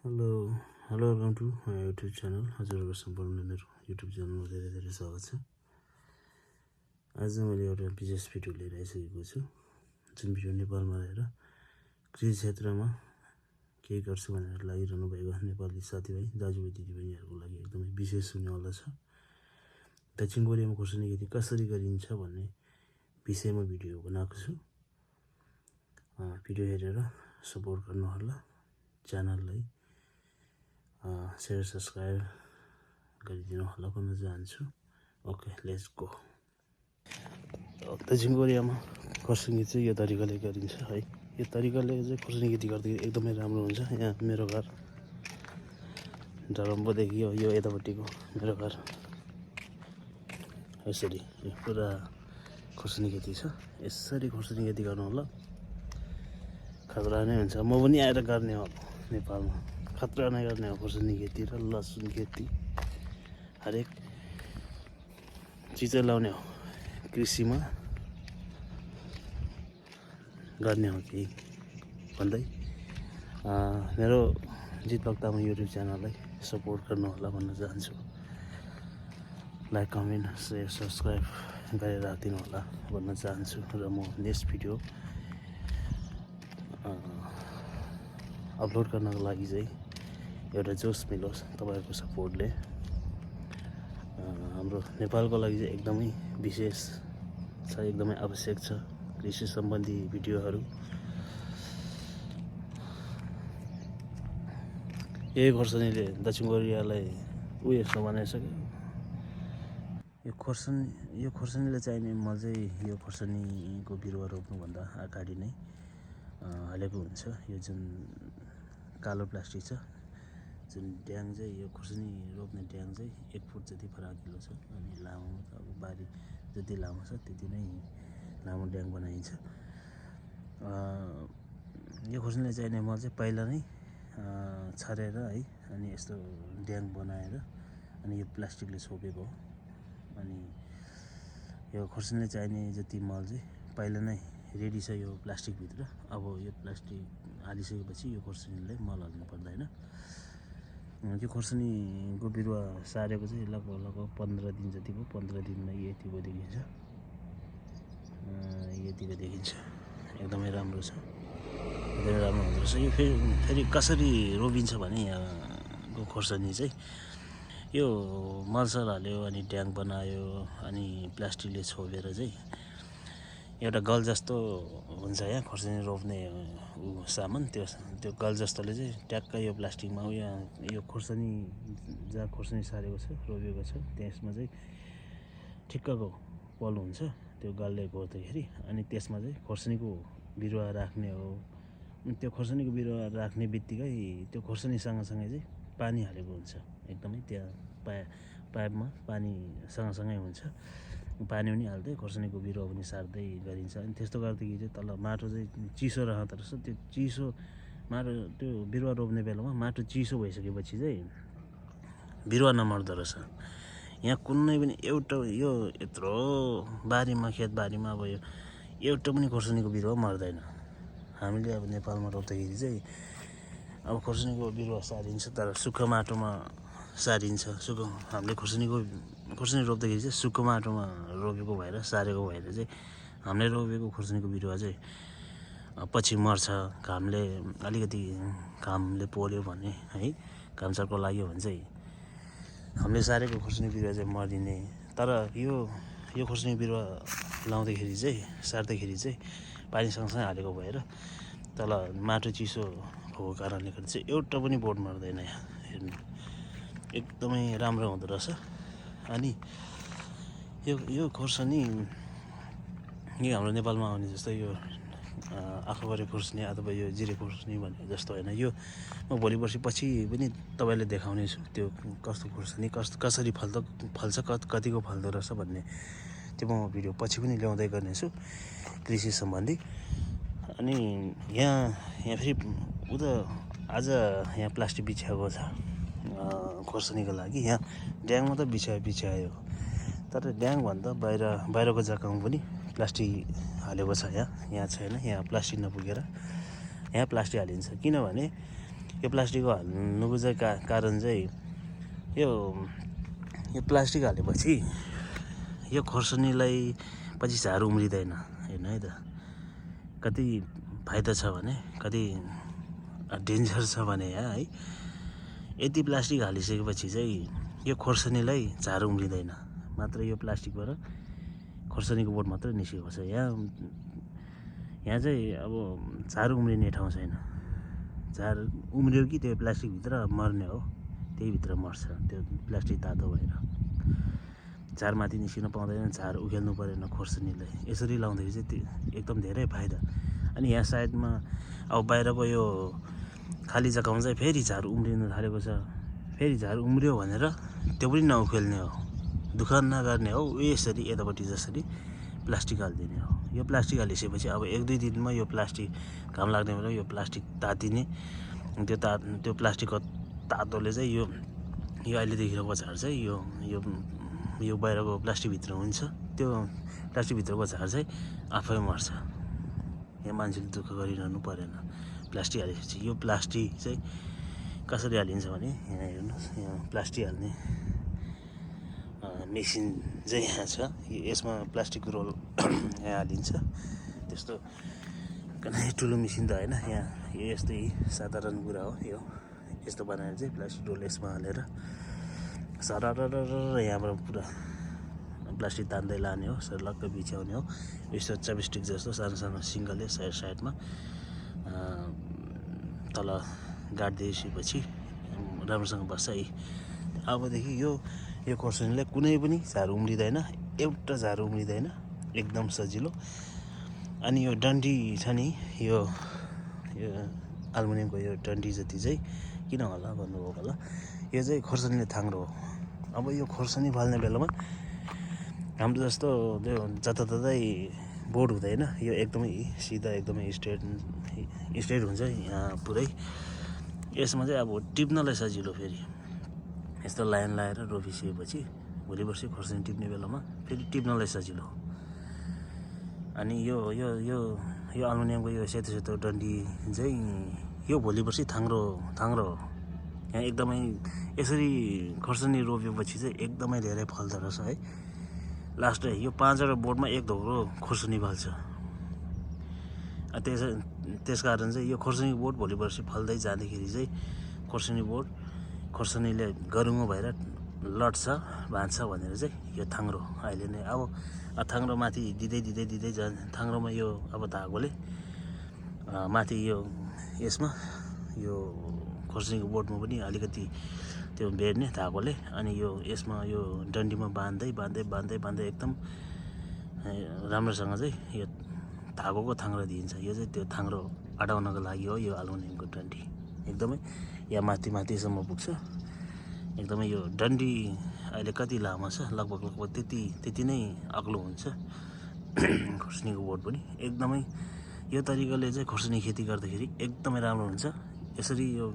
Hello hello welcome to my YouTube channel. हजुरहरूको सम्पूर्ण मेरो युट्युब च्यानलमा धेरै धेरै स्वागत छ। आज मैले एउटा विशेष भिडियो लिएर आइसकेको छु, जुन भिडियो नेपालमा रहेर कृषि क्षेत्रमा केही गर्छु भनेर लागिरहनु भएको नेपाली साथीभाइ दाजुभाइ दिदीबहिनीहरूको लागि एकदमै विशेष हुनेवाला छ। दक्षिण कोरियामा खोर्सानी खेती कसरी गरिन्छ भन्ने विषयमा भिडियो बनाएको छु। भिडियो हेरेर सपोर्ट गर्नुहोला। च्यानललाई सेयर सब्सक्राइब गरिदिनु होला भन्न चाहन्छु। Okay, let's go. दक्षिण कोरियामा खोर्सानी चाहिँ यो तरिकाले गरिन्छ है। यो तरिकाले चाहिँ खोर्सानी खेती गर्दाखेरि एकदमै राम्रो हुन्छ। यहाँ मेरो घर डरम्बोदेखि यो यतापट्टिको मेरो घर, यसरी यो पुरा खोर्सानी खेती छ। यसरी खोर्सानी खेती गर्नु होला, खतरा नै हुन्छ। म पनि आएर गर्ने हो नेपालमा, खतरा नै गर्ने हो खोर्सानी खेती र लसुन खेती, हरेक चिज लाउने हो कृषिमा गर्ने हो केही भन्दै मेरो जित भक्तामा युट्युब च्यानललाई सपोर्ट गर्नु होला भन्न चाहन्छु। लाइक कमेन्ट सेयर सब्सक्राइब गरेर राखिदिनु होला भन्न चाहन्छु। र म नेक्स्ट भिडियो अपलोड गर्नको लागि चाहिँ एउटा जोस मिलोस् तपाईँहरूको सपोर्टले। हाम्रो नेपालको लागि चाहिँ एकदमै विशेष छ, एकदमै आवश्यक छ कृषि सम्बन्धी भिडियोहरू। यही खोर्सानीले दक्षिण कोरियालाई यस्तो बनाइसक्यो। यो खोर्सानीले चाहिने मल चाहिँ यो खोर्सानीको बिरुवा रोप्नुभन्दा अगाडि नै हालेको हुन्छ। यो जुन कालो प्लास्टिक छ, जुन ड्याङ चाहिँ यो खोर्सानी रोप्ने ड्याङ चाहिँ 1 फुट जति फराकिलो छ। अनि लामो त अब बारी जति लामो छ त्यति नै लामो ड्याङ बनाइन्छ। यो खोर्सानीले चाहिने मल चाहिँ पहिला नै छरेर है, अनि यस्तो ड्याङ बनाएर अनि यो प्लास्टिकले छोपेको हो। अनि यो खोर्सानीले चाहिने जति मल चाहिँ पहिला नै रेडी छ यो प्लास्टिकभित्र। अब यो प्लास्टिक हालिसकेपछि यो खोर्सानीलाई मल हाल्नु पर्दैन। यो खोर्सानीको बिरुवा सारेको चाहिँ लगभग 15 दिन जति भयो। 15 दिनमा यतिको देखिन्छ, यतिको देखिन्छ। एकदमै राम्रो छ, एकदमै राम्रो हुँदो रहेछ। यो फेरि कसरी रोपिन्छ भने यहाँको खोर्सानी चाहिँ यो मलसल हाल्यो, अनि ड्याङ बनायो, अनि प्लास्टिकले छोपेर चाहिँ एउटा गल जस्तो हुन्छ यहाँ खोर्सानी रोप्ने सामान। त्यो गल जस्तोले चाहिँ ट्याक्क यो प्लास्टिकमा यो खोर्सानी जहाँ खोर्सानी सारेको छ रोपेको छ त्यसमा चाहिँ ठिक्कको पल हुन्छ त्यो गलले गोड्दाखेरि। अनि त्यसमा चाहिँ खोर्सानीको बिरुवा राख्ने हो। त्यो खोर्सानीको बिरुवा राख्ने बित्तिकै त्यो खोर्सानी सँगसँगै चाहिँ पानी हालेको हुन्छ। एकदमै त्यहाँ पाइपमा पानी सँगसँगै हुन्छ। पानी पनि हाल्दै खोर्सानीको बिरुवा पनि सार्दै गरिन्छ। अनि त्यस्तो गर्दाखेरि चाहिँ तल माटो चाहिँ चिसो रहँदो रहेछ। त्यो चिसो माटो, त्यो बिरुवा रोप्ने बेलामा माटो चिसो भइसकेपछि चाहिँ बिरुवा नमर्दो रहेछ। यहाँ कुनै पनि एउटा यो यत्रो बारीमा खेतबारीमा अब यो एउटा पनि खोर्सानीको बिरुवा मर्दैन। हामीले अब नेपालमा रोप्दाखेरि चाहिँ अब खोर्सानीको बिरुवा सारिन्छ, तर सुक्खा माटोमा सारिन्छ। हामीले खोर्सानी रोप्दाखेरि चाहिँ सुक्खा माटोमा रोपेको भएर सारेको भएर चाहिँ हामीले रोपेको खोर्सानीको बिरुवा चाहिँ पछि मर्छ। अलिकति घामले पोल्यो भने है, घामचर्को लाग्यो भने चाहिँ हामीले सारेको खोर्सानी बिरुवा चाहिँ मरिने। तर यो खोर्सानी बिरुवा लाउँदाखेरि चाहिँ सार्दाखेरि चाहिँ पानी सँगसँगै हालेको भएर तल माटो चिसो भएको कारणले गर्दा चाहिँ एउटा पनि बोट मर्दैन। यहाँ हेर्नु एकदमै राम्रो हुँदो रहेछ। अनि यो खोर्सानी यो हाम्रो नेपालमा आउने जस्तो यो आँखाभरे खोर्सानी अथवा यो जिरे खोर्सानी भन्ने जस्तो होइन। यो म भोलि पर्सि पछि पनि तपाईँलाई देखाउने छु त्यो कस्तो खोर्सानी कसरी फल्छ कतिको फल्दो रहेछ भन्ने। त्यो म भिडियो पछि पनि ल्याउँदै गर्नेछु कृषि सम्बन्धी। अनि यहाँ फेरि उता आज यहाँ प्लास्टिक बिछ्याएको छ खोर्सानीको लागि। यहाँ ड्याङ मात्रै बिछ्यायो, तर ड्याङभन्दा बाहिरको जग्गामा पनि प्लास्टिक हालेको छ। यहाँ छैन, यहाँ प्लास्टिक नपुगेर यहाँ प्लास्टिक हालिन्छ। किनभने यो प्लास्टिकको हाल्नुको चाहिँ कारण चाहिँ यो प्लास्टिक हालेपछि यो खोर्सानीलाई पछि झार उम्रिँदैन। हेर्नु है त, कति फाइदा छ भने, कति डेन्जर छ भने यहाँ है। यति प्लास्टिक हालिसकेपछि चाहिँ यो खोर्सानीलाई झार उम्रिँदैन। मात्र यो प्लास्टिकबाट खोर्सानीको बोट मात्रै निस्केको छ। यहाँ चाहिँ अब झार उम्रिने ठाउँ छैन। झार उम्रियो कि त्यो प्लास्टिकभित्र मर्ने हो, त्यही भित्र मर्छ। त्यो प्लास्टिक तातो भएर झार माथि निस्किन पाउँदैन, झार उखेल्नु परेन खोर्सानीलाई। यसरी लाउँदाखेरि चाहिँ त्यो एकदम धेरै फाइदा। अनि यहाँ साइडमा अब बाहिरको यो खाली जग्गामा चाहिँ फेरि झार उम्रिन थालेको छ। फेरि झार उम्रियो भनेर त्यो पनि नउखेल्ने हो, दुःख नगर्ने हो। यसरी यतापट्टि जसरी प्लास्टिक हालिदिने हो। यो प्लास्टिक हालिसकेपछि अब 1-2 दिनमा यो प्लास्टिक घाम लाग्ने बेला यो प्लास्टिक तातिने। त्यो प्लास्टिकको तातोले चाहिँ यो अहिले देखिरहेको झार चाहिँ यो बाहिरको प्लास्टिकभित्र हुन्छ। त्यो प्लास्टिकभित्रको झार चाहिँ आफै मर्छ। यहाँ मान्छेले दुःख गरिरहनु परेन प्लास्टिक हालेपछि। यो प्लास्टिक चाहिँ कसरी हालिन्छ भने यहाँ हेर्नुहोस्, यहाँ प्लास्टिक हाल्ने मेसिन चाहिँ यहाँ छ। यसमा प्लास्टिकको रोल यहाँ हालिन्छ। त्यस्तो कुनै ठुलो मेसिन त होइन, यहाँ यो यस्तै साधारण कुरा हो। यो यस्तो बनाएर चाहिँ प्लास्टिक रोल यसमा हालेर सरर यहाँबाट पुरा प्लास्टिक तान्दै लाने हो, सर्लक्क बिछ्याउने हो। यस्तो चपस्टिक जस्तो सानो सानो सिङ्गलले साइडमा तल गाडिदिएपछि राम्रोसँग बस्छ। अबदेखि यो खोर्सानीलाई कुनै पनि झार उम्रिँदैन, एउटा झार उम्रिँदैन, एकदम सजिलो। अनि यो डन्डी छ नि, यो एल्युमिनियमको यो डन्डी जति चाहिँ किन होला भन्नुभयो होला, यो चाहिँ खोर्सानीले थाङ्रो हो। अब यो खोर्सानी फाल्ने बेलामा हाम्रो जस्तो त्यो जताततै बोर्ड हुँदैन। यो एकदमै सिधा, एकदमै स्ट्रेट हुन्छ यहाँ पुरै। यसमा चाहिँ अब टिप्नलाई सजिलो। फेरि यस्तो लाइन लाएर रोपिसकेपछि भोलि पर्सि खोर्सानी टिप्ने बेलामा फेरि टिप्नलाई सजिलो। अनि यो एल्युमिनियमको यो सेतो डन्डी चाहिँ यो भोलि पर्सि थाङ्रो हो। यहाँ एकदमै यसरी खोर्सानी रोपेपछि चाहिँ एकदमै धेरै फल्दो रहेछ है। लास्ट यो 5वटा बोटमा 1 धौरो खोर्सानी फल्छ। त्यस कारण चाहिँ यो खोर्सानीको बोट भोलि पर्सि फल्दै जाँदाखेरि चाहिँ खोर्सानीले गरुङ्गो भएर लट्छ, भाँच्छ भनेर चाहिँ यो थाङ्रो अहिले नै अब थाङ्रो माथि दिँदै जान्छ। थाङ्रोमा यो अब धागोले माथि यसमा यो खोर्सानीको बोटमा पनि अलिकति त्यो बेर्ने धागोले। अनि यसमा यो डन्डीमा बाँध्दै एकदम राम्रोसँग चाहिँ यो धागोको थाङ्रो दिइन्छ। यो चाहिँ त्यो थाङ्रो अटाउनको लागि हो यो एल्युमिनियमको डन्डी। एकदमै यहाँ माथिसम्म पुग्छ। एकदमै यो डन्डी अहिले कति लामो छ, लगभग त्यति नै अग्लो हुन्छ खोर्सानीको बोट पनि। एकदमै यो तरिकाले चाहिँ खोर्सानी खेती गर्दाखेरि एकदमै राम्रो हुन्छ। यसरी यो